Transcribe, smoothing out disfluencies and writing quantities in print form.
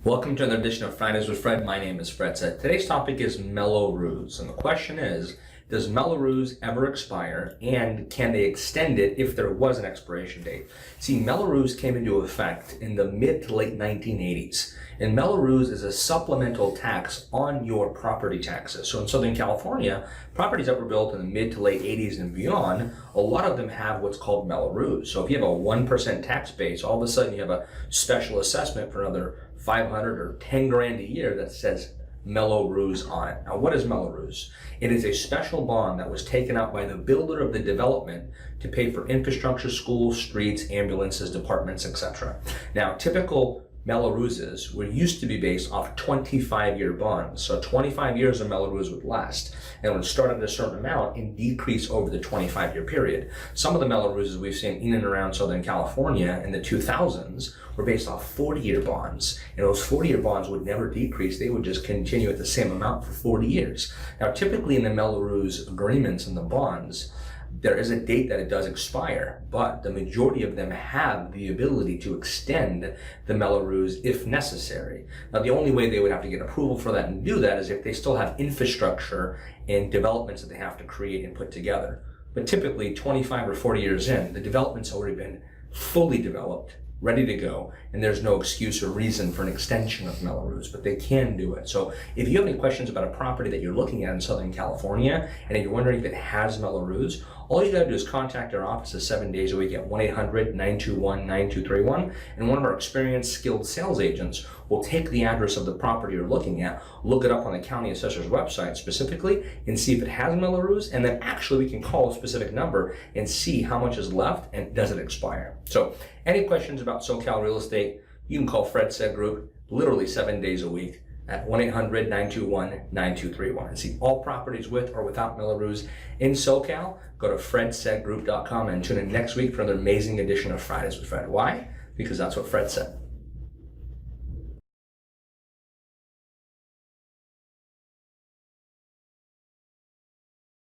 Welcome to another edition of Fridays with Fred. My name is Fred. Today's topic is Mello-Roos, and the question is, does Mello-Roos ever expire, and can they extend it if there was an expiration date? See, Mello-Roos came into effect in the mid to late 1980s, and Mello-Roos is a supplemental tax on your property taxes. So in Southern California, properties that were built in the mid to late 80s and beyond, a lot of them have what's called Mello-Roos. So if you have a 1% tax base, all of a sudden you have a special assessment for another 500 or 10 grand a year that says Mello-Roos on it. Now, what is Mello-Roos? It is a special bond that was taken out by the builder of the development to pay for infrastructure, schools, streets, ambulances, departments, etc. Now, typical Mello-Rooses were used to be based off 25-year bonds. So 25 years of Mello-Roos would last. And would start at a certain amount and decrease over the 25-year period. Some of the Mello-Rooses we've seen in and around Southern California in the 2000s were based off 40-year bonds. And those 40-year bonds would never decrease. They would just continue at the same amount for 40 years. Now, typically in the Mello-Roos agreements and the bonds, there is a date that it does expire, but the majority of them have the ability to extend the Mello-Roos if necessary. Now, the only way they would have to get approval for that and do that is if they still have infrastructure and developments that they have to create and put together. But typically, 25 or 40 years in, the development's already been fully developed, ready to go, and there's no excuse or reason for an extension of Mello-Roos, but they can do it. So if you have any questions about a property that you're looking at in Southern California, and if you're wondering if it has Mello-Roos, all you gotta do is contact our offices 7 days a week at 1-800-921-9231, and one of our experienced, skilled sales agents will take the address of the property you're looking at, look it up on the county assessor's website specifically, and see if it has Mello-Roos, and then actually we can call a specific number and see how much is left and does it expire. So any questions about SoCal real estate, you can call Fred Said Group literally 7 days a week at 1-800-921-9231 and see all properties with or without Mello-Roos in SoCal. Go to fredsaidgroup.com and tune in next week for another amazing edition of Fridays with Fred. Why? Because that's what Fred said.